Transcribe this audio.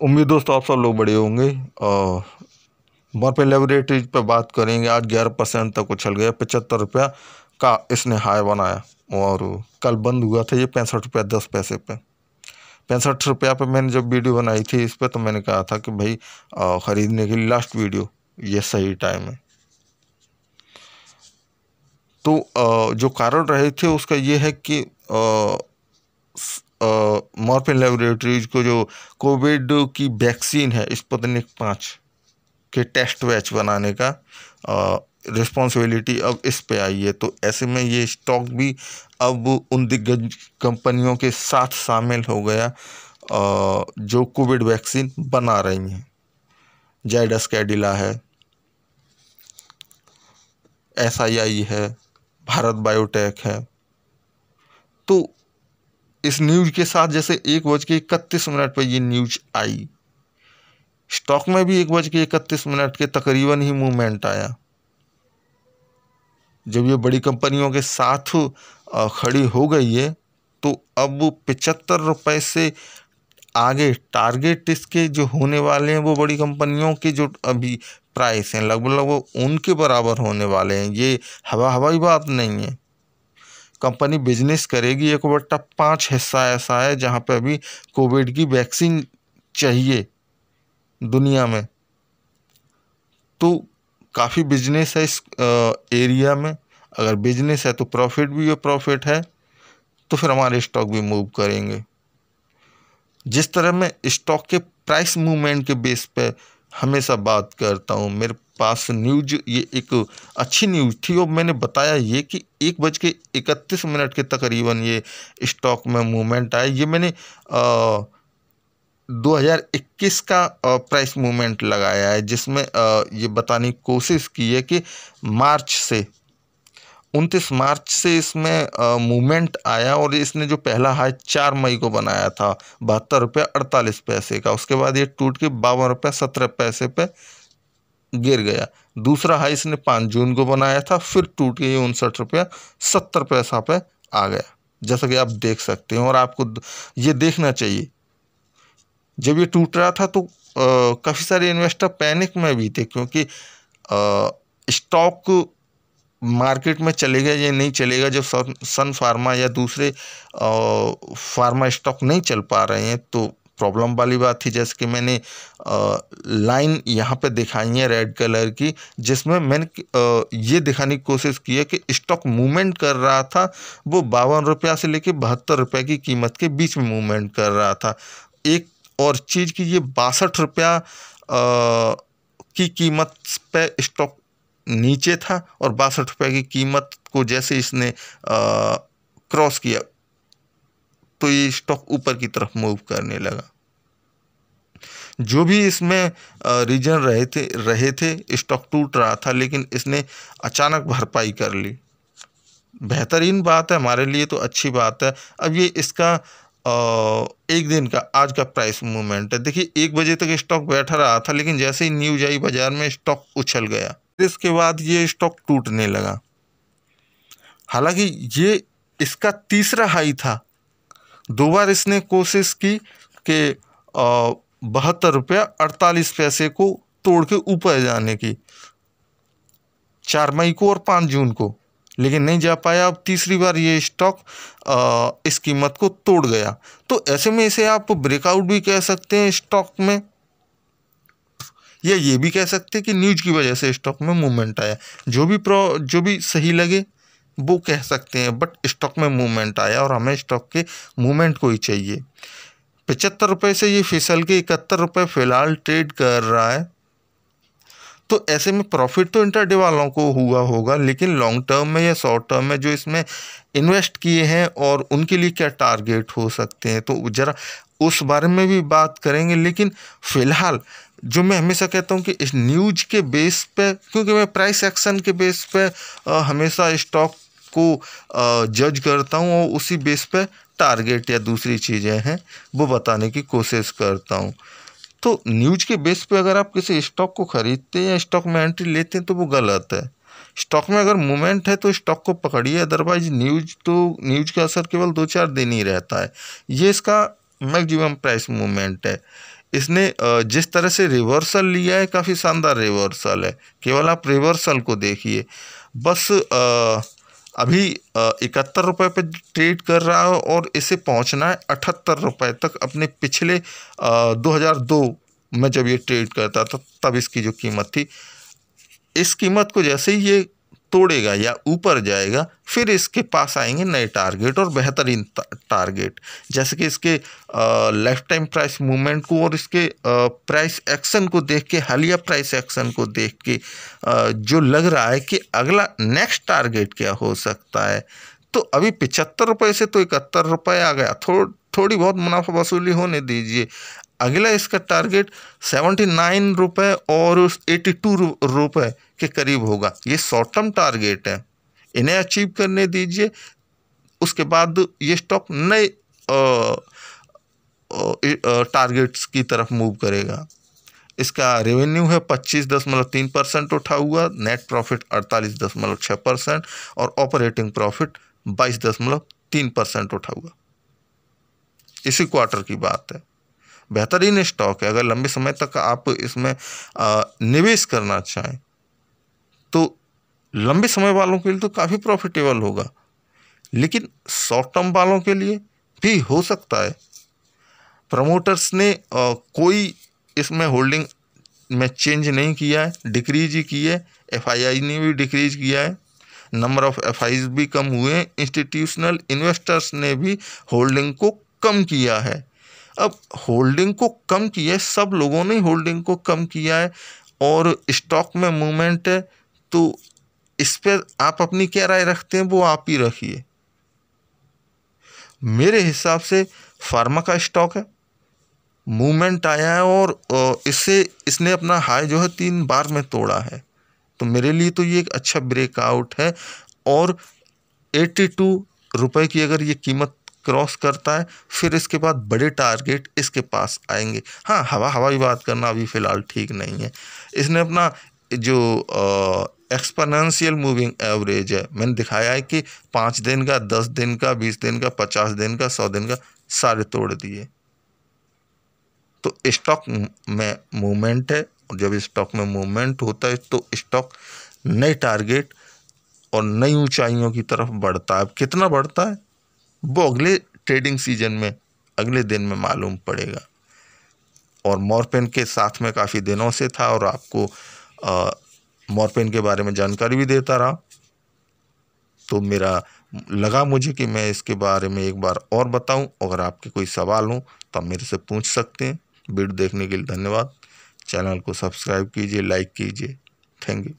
उम्मीद दोस्तों आप सब लोग बड़े होंगे। मॉर्फिन लेबोरेटरीज पे बात करेंगे। आज 11% तक उछल गया, 75 रुपया का इसने हाई बनाया और कल बंद हुआ था ये 65 रुपया 10 पैसे पे। 65 रुपया पे मैंने जब वीडियो बनाई थी इस पे, तो मैंने कहा था कि भाई ख़रीदने के लिए लास्ट वीडियो ये सही टाइम है। तो जो कारण रहे थे उसका ये है कि मॉर्फिन लेबोरेटरीज को जो कोविड की वैक्सीन है स्पुतनिक 5 के टेस्ट बैच बनाने का रिस्पॉन्सिबिलिटी अब इस पे आई है। तो ऐसे में ये स्टॉक भी अब उन दिग्गज कंपनियों के साथ शामिल हो गया जो कोविड वैक्सीन बना रही हैं। जायडस कैडिला है, SII है, भारत बायोटेक है। तो इस न्यूज के साथ जैसे 1:31 पर ये न्यूज आई, स्टॉक में भी 1:31 के तकरीबन ही मूवमेंट आया। जब ये बड़ी कंपनियों के साथ खड़ी हो गई है तो अब 75 रुपये से आगे टारगेट इसके जो होने वाले हैं वो बड़ी कंपनियों के जो अभी प्राइस हैं लगभग उनके बराबर होने वाले हैं। ये हवाई बात नहीं है। कंपनी बिजनेस करेगी। 1/5 हिस्सा ऐसा है जहाँ पे अभी कोविड की वैक्सीन चाहिए दुनिया में। तो काफ़ी बिजनेस है इस एरिया में। अगर बिजनेस है तो प्रॉफिट भी प्रॉफिट है, तो फिर हमारे स्टॉक भी मूव करेंगे। जिस तरह मैं स्टॉक के प्राइस मूवमेंट के बेस पे हमेशा बात करता हूँ, मेरे पास न्यूज ये एक अच्छी न्यूज थी और मैंने बताया ये कि 1:31 के तकरीबन ये स्टॉक में मूवमेंट आया। ये मैंने 2021 का प्राइस मूवमेंट लगाया है, जिसमें ये बताने की कोशिश की है कि मार्च से 29 मार्च से इसमें मूवमेंट आया और इसने जो पहला हाई 4 मई को बनाया था 72 रुपया 48 पैसे का, उसके बाद ये टूट के 52 रुपया 17 पैसे पे गिर गया। दूसरा हाई इसने 5 जून को बनाया था, फिर टूट के 59 रुपया 70 पैसा पे आ गया, जैसा कि आप देख सकते हैं। और आपको ये देखना चाहिए, जब ये टूट रहा था तो काफ़ी सारे इन्वेस्टर पैनिक में भी थे, क्योंकि स्टॉक मार्केट में चलेगा या नहीं चलेगा। जब सन फार्मा या दूसरे फार्मा स्टॉक नहीं चल पा रहे हैं तो प्रॉब्लम वाली बात थी। जैसे कि मैंने लाइन यहाँ पे दिखाई है रेड कलर की, जिसमें मैंने ये दिखाने की कोशिश की है कि स्टॉक मूवमेंट कर रहा था वो 52 रुपया से लेके 72 रुपये की कीमत के बीच में मूवमेंट कर रहा था। एक और चीज़ कि ये 62 रुपया की कीमत पे स्टॉक नीचे था और 62 रुपये की कीमत को जैसे इसने क्रॉस किया तो ये स्टॉक ऊपर की तरफ मूव करने लगा। जो भी इसमें रीजन रहे थे स्टॉक टूट रहा था, लेकिन इसने अचानक भरपाई कर ली। बेहतरीन बात है हमारे लिए, तो अच्छी बात है। अब ये इसका एक दिन का आज का प्राइस मूवमेंट है। देखिए 1 बजे तक स्टॉक बैठा रहा था, लेकिन जैसे ही न्यूज आई बाजार में स्टॉक उछल गया। इसके बाद ये स्टॉक टूटने लगा। हालांकि ये इसका तीसरा हाई था। 2 बार इसने कोशिश की कि 72 रुपया 48 पैसे को तोड़ के ऊपर जाने की, 4 मई को और 5 जून को, लेकिन नहीं जा पाया। अब तीसरी बार ये स्टॉक इस कीमत को तोड़ गया। तो ऐसे में इसे आप ब्रेकआउट भी कह सकते हैं स्टॉक में, या ये भी कह सकते हैं कि न्यूज की वजह से स्टॉक में मूवमेंट आया। जो भी सही लगे वो कह सकते हैं, बट स्टॉक में मूवमेंट आया और हमें स्टॉक के मूवमेंट को ही चाहिए। 75 रुपये से ये फिसल के 71 रुपये फिलहाल ट्रेड कर रहा है। तो ऐसे में प्रॉफिट तो इंटरडे वालों को हुआ होगा, लेकिन लॉन्ग टर्म में या शॉर्ट टर्म में जो इसमें इन्वेस्ट किए हैं और उनके लिए क्या टारगेट हो सकते हैं, तो ज़रा उस बारे में भी बात करेंगे। लेकिन फ़िलहाल जो मैं हमेशा कहता हूँ कि इस न्यूज के बेस पे, क्योंकि मैं प्राइस एक्शन के बेस पे हमेशा स्टॉक को जज करता हूँ और उसी बेस पे टारगेट या दूसरी चीज़ें हैं वो बताने की कोशिश करता हूँ। तो न्यूज के बेस पे अगर आप किसी स्टॉक को खरीदते हैं या स्टॉक में एंट्री लेते हैं तो वो गलत है। स्टॉक में अगर मूवमेंट है तो स्टॉक को पकड़िए, अदरवाइज न्यूज का असर केवल 2-4 दिन ही रहता है। ये इसका मैक्सिमम प्राइस मूवमेंट है। इसने जिस तरह से रिवर्सल लिया है, काफ़ी शानदार रिवर्सल है। केवल आप रिवर्सल को देखिए। बस अभी 71 रुपये पे ट्रेड कर रहा है और इसे पहुंचना है 78 रुपये तक। अपने पिछले 2002 में जब ये ट्रेड करता था तब इसकी जो कीमत थी, इस कीमत को जैसे ही ये तोड़ेगा या ऊपर जाएगा, फिर इसके पास आएंगे नए टारगेट और बेहतरीन टारगेट। जैसे कि इसके लाइफ टाइम प्राइस मूवमेंट को और इसके प्राइस एक्शन को देख के, हालिया प्राइस एक्शन को देख के जो लग रहा है कि अगला नेक्स्ट टारगेट क्या हो सकता है। तो अभी 75 रुपये से तो 71 रुपये आ गया, थोड़ी बहुत मुनाफा वसूली होने दीजिए। अगला इसका टारगेट 79 रुपये और 82 रुपये के करीब होगा। ये शॉर्ट टर्म टारगेट है, इन्हें अचीव करने दीजिए। उसके बाद ये स्टॉक नए टारगेट्स की तरफ मूव करेगा। इसका रेवेन्यू है 25.3% उठा हुआ, नेट प्रॉफिट 48.6% और ऑपरेटिंग प्रॉफिट 22.3% उठा हुआ। इसी क्वार्टर की बात है। बेहतरीन स्टॉक है। अगर लंबे समय तक आप इसमें निवेश करना चाहें तो लंबे समय वालों के लिए तो काफ़ी प्रॉफिटेबल होगा, लेकिन शॉर्ट टर्म वालों के लिए भी हो सकता है। प्रमोटर्स ने कोई इसमें होल्डिंग में चेंज नहीं किया है, डिक्रीज ही की है। एफआईआई ने भी डिक्रीज किया है, नंबर ऑफ एफआईज भी कम हुए। इंस्टीट्यूशनल इन्वेस्टर्स ने भी होल्डिंग को कम किया है। अब होल्डिंग को कम किया है, सब लोगों ने होल्डिंग को कम किया है और स्टॉक में मूवमेंट है, तो इस पर आप अपनी क्या राय रखते हैं वो आप ही रखिए। मेरे हिसाब से फार्मा का स्टॉक है, मूवमेंट आया है और इसने अपना हाई जो है 3 बार में तोड़ा है, तो मेरे लिए तो ये एक अच्छा ब्रेकआउट है। और 82 रुपये की अगर ये कीमत क्रॉस करता है, फिर इसके बाद बड़े टारगेट इसके पास आएंगे। हाँ, हवाई बात करना अभी फ़िलहाल ठीक नहीं है। इसने अपना जो एक्सपोनेंशियल मूविंग एवरेज है, मैंने दिखाया है कि 5 दिन का, 10 दिन का, 20 दिन का, 50 दिन का, 100 दिन का, सारे तोड़ दिए। तो स्टॉक में मूवमेंट है और जब स्टॉक में मूवमेंट होता है तो स्टॉक नए टारगेट और नई ऊंचाइयों की तरफ बढ़ता है। अब कितना बढ़ता है वो अगले ट्रेडिंग सीजन में, अगले दिन में मालूम पड़ेगा। और मॉर्फिन के साथ में काफ़ी दिनों से था और आपको मॉर्फिन के बारे में जानकारी भी देता रहा, तो मेरा लगा मुझे कि मैं इसके बारे में एक बार और बताऊं। अगर आपके कोई सवाल हो तो आप मेरे से पूछ सकते हैं। वीडियो देखने के लिए धन्यवाद। चैनल को सब्सक्राइब कीजिए, लाइक कीजिए। Thank you.